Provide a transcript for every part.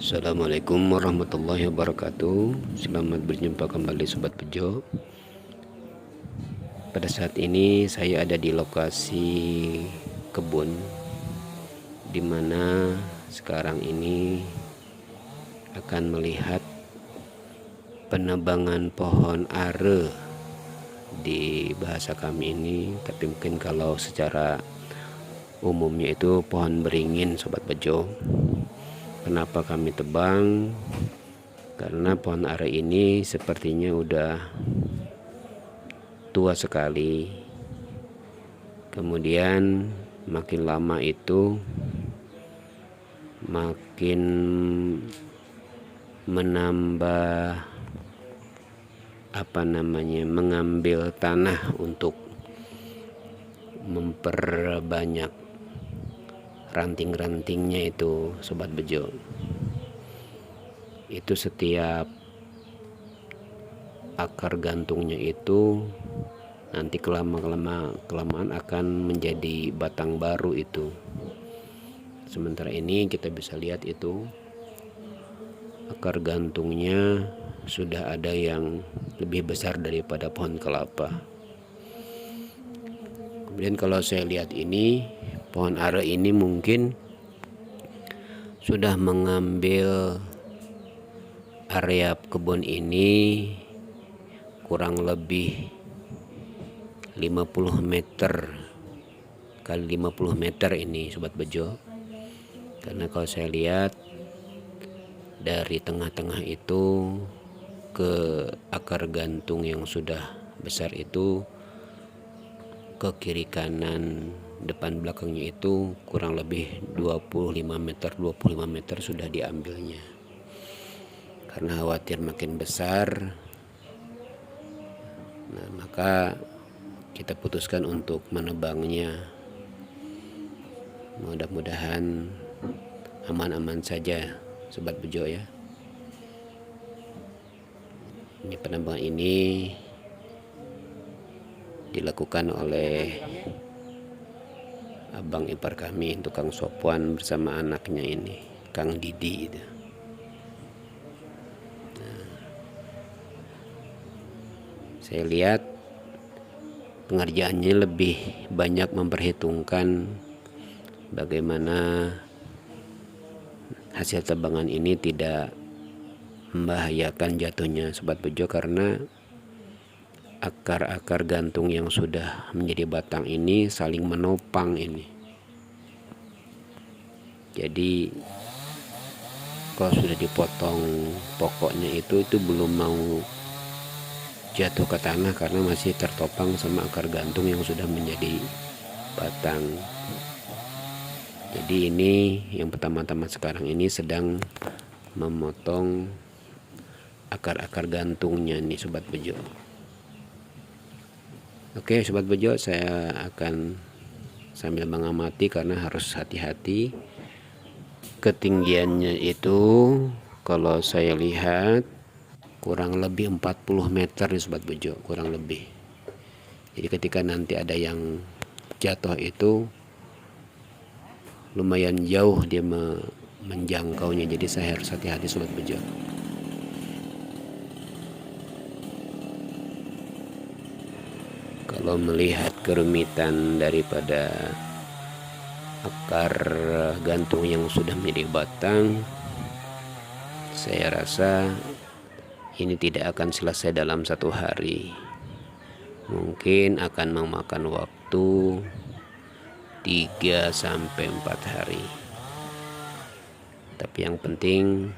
Assalamualaikum warahmatullahi wabarakatuh. Selamat berjumpa kembali Sobat Bejo. Pada saat ini saya ada di lokasi kebun, dimana sekarang ini akan melihat penebangan pohon are di bahasa kami ini, tapi mungkin kalau secara umumnya itu pohon beringin Sobat Bejo. Kenapa kami tebang? Karena pohon are ini sepertinya udah tua sekali. Kemudian makin lama itu makin menambah mengambil tanah untuk memperbanyak ranting-rantingnya itu Sobat Bejo. Itu setiap akar gantungnya itu nanti kelamaan akan menjadi batang baru itu. Sementara ini kita bisa lihat itu akar gantungnya sudah ada yang lebih besar daripada pohon kelapa. Kemudian kalau saya lihat ini, pohon are ini mungkin sudah mengambil area kebun ini kurang lebih 50 meter kali 50 meter ini Sobat Bejo. Karena kalau saya lihat dari tengah-tengah itu ke akar gantung yang sudah besar itu, ke kiri kanan depan belakangnya itu kurang lebih 25 meter sudah diambilnya. Karena khawatir makin besar, nah maka kita putuskan untuk menebangnya. Mudah-mudahan aman-aman saja Sobat Bejo ya. Ini penebangan ini dilakukan oleh abang ipar kami, tukang Sopwan, bersama anaknya ini, Kang Didi itu. Nah, saya lihat pengerjaannya lebih banyak memperhitungkan bagaimana hasil tebangan ini tidak membahayakan jatuhnya Sobat Bejo, karena akar-akar gantung yang sudah menjadi batang ini saling menopang ini. Jadi kalau sudah dipotong pokoknya itu belum mau jatuh ke tanah karena masih tertopang sama akar gantung yang sudah menjadi batang. Jadi ini yang pertama-tama sekarang ini sedang memotong akar-akar gantungnya nih Sobat Bejo. Oke Sobat Bejo, saya akan sambil mengamati karena harus hati-hati. Ketinggiannya itu kalau saya lihat kurang lebih 40 meter nih Sobat Bejo, kurang lebih. Jadi ketika nanti ada yang jatuh itu lumayan jauh dia menjangkaunya, jadi saya harus hati-hati Sobat Bejo. Kalau melihat kerumitan daripada akar gantung yang sudah menjadi batang, saya rasa ini tidak akan selesai dalam satu hari. Mungkin akan memakan waktu 3-4 hari. Tapi yang penting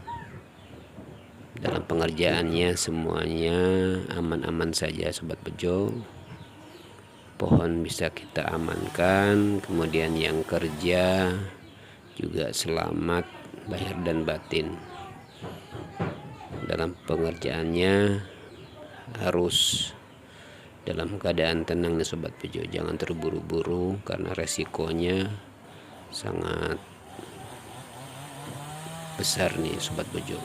dalam pengerjaannya semuanya aman-aman saja Sobat Bejo. Pohon bisa kita amankan, kemudian yang kerja juga selamat lahir dan batin. Dalam pengerjaannya harus dalam keadaan tenang nih Sobat Bejo, jangan terburu-buru karena resikonya sangat besar nih Sobat Bejo.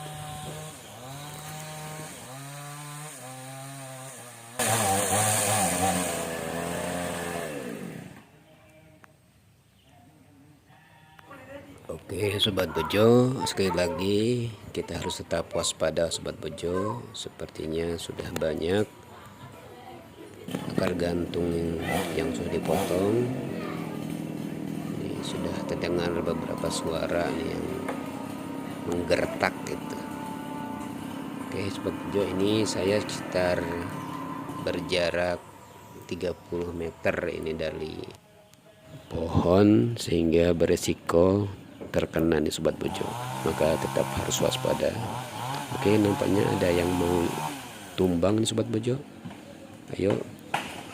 Oke Sobat Bejo, sekali lagi kita harus tetap waspada Sobat Bejo. Sepertinya sudah banyak akar gantung yang sudah dipotong. Ini sudah terdengar beberapa suara yang menggertak gitu. Oke Sobat Bejo, ini saya sekitar berjarak 30 meter ini dari pohon sehingga beresiko terkena nih Sobat Bejo, maka tetap harus waspada. Oke, nampaknya ada yang mau tumbang nih Sobat Bejo. Ayo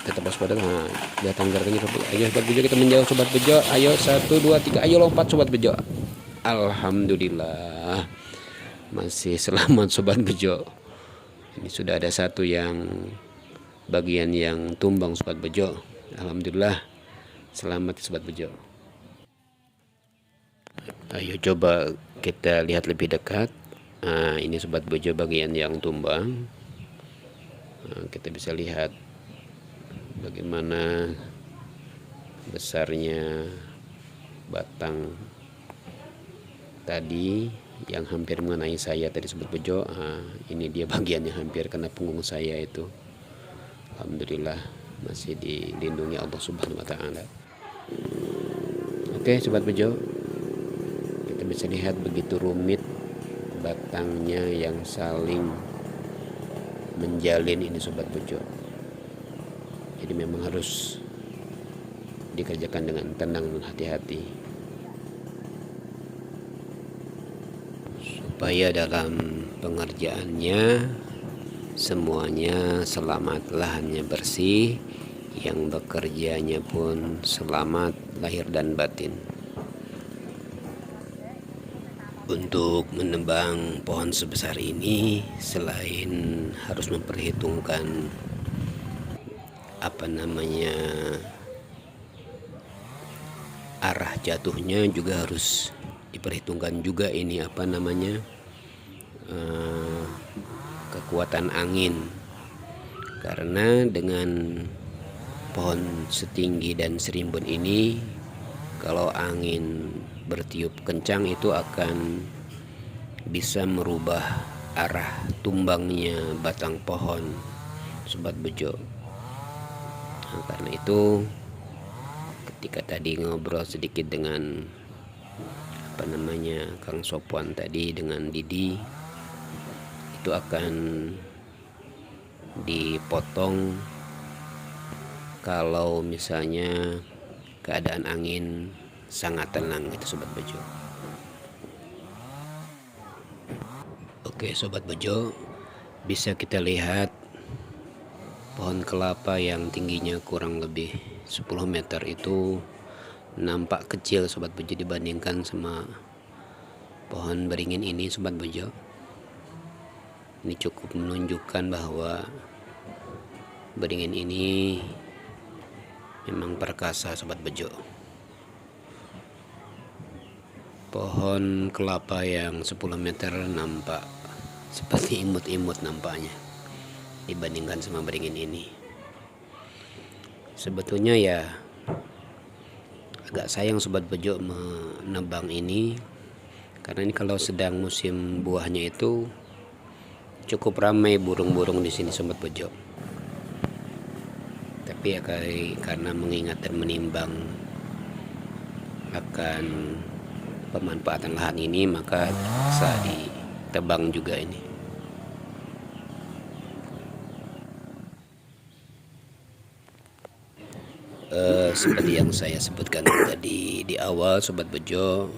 tetap waspada. Nah, datang gargannya. Ayo Sobat Bejo, kita menjauh Sobat Bejo. Ayo 1 2 3, ayo lompat Sobat Bejo. Alhamdulillah masih selamat Sobat Bejo. Ini sudah ada satu yang bagian yang tumbang Sobat Bejo. Alhamdulillah selamat Sobat Bejo. Ayo coba kita lihat lebih dekat. Nah, ini Sobat Bejo bagian yang tumbang. Nah, kita bisa lihat bagaimana besarnya batang tadi yang hampir mengenai saya tadi Sobat Bejo. Nah, ini dia bagian yang hampir kena punggung saya itu. Alhamdulillah masih dilindungi Allah Subhanahu wa Ta'ala. Oke Sobat Bejo, bisa lihat begitu rumit batangnya yang saling menjalin ini Sobat Bejo. Jadi memang harus dikerjakan dengan tenang dan hati-hati supaya dalam pengerjaannya semuanya selamat, lahannya bersih, yang bekerjanya pun selamat lahir dan batin. Untuk menebang pohon sebesar ini, selain harus memperhitungkan arah jatuhnya, juga harus diperhitungkan juga ini kekuatan angin. Karena dengan pohon setinggi dan serimbun ini, kalau angin bertiup kencang itu akan bisa merubah arah tumbangnya batang pohon Sobat Bejo. Nah, karena itu ketika tadi ngobrol sedikit dengan Kang Sopwan tadi dengan Didi, itu akan dipotong kalau misalnya keadaan angin sangat tenang gitu Sobat Bejo. Oke Sobat Bejo, bisa kita lihat pohon kelapa yang tingginya kurang lebih 10 meter itu nampak kecil Sobat Bejo dibandingkan sama pohon beringin ini Sobat Bejo. Ini cukup menunjukkan bahwa beringin ini memang perkasa Sobat Bejo. Pohon kelapa yang 10 meter nampak seperti imut-imut nampaknya dibandingkan sama beringin ini. Sebetulnya ya agak sayang Sobat Bejo menebang ini, karena ini kalau sedang musim buahnya itu cukup ramai burung-burung di sini Sobat Bejo. Tapi ya karena mengingat dan menimbang akan pemanfaatan lahan ini, maka bisa ditebang juga ini. Seperti yang saya sebutkan tadi di awal Sobat Bejo,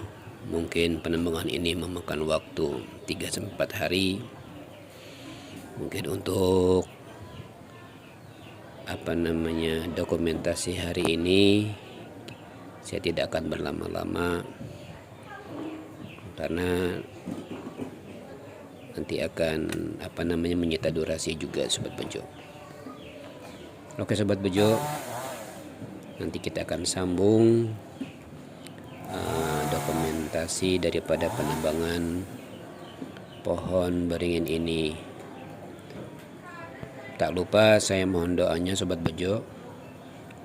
mungkin penembangan ini memakan waktu 3-4 hari. Mungkin untuk dokumentasi hari ini saya tidak akan berlama-lama. karena nanti akan menyita durasi juga Sobat Bejo. Oke Sobat Bejo, nanti kita akan sambung dokumentasi daripada penebangan pohon beringin ini. Tak lupa saya mohon doanya Sobat Bejo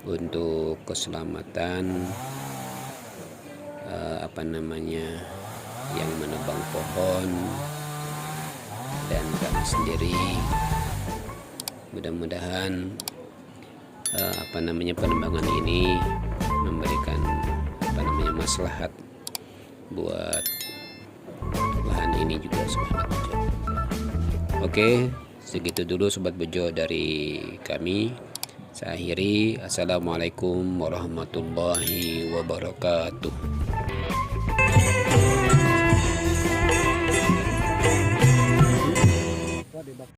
untuk keselamatan yang menebang pohon dan kami sendiri. Mudah-mudahan penebangan ini memberikan maslahat buat lahan ini juga Sobat Bejo. Oke, segitu dulu Sobat Bejo dari kami. Saya akhiri. Assalamualaikum warahmatullahi wabarakatuh.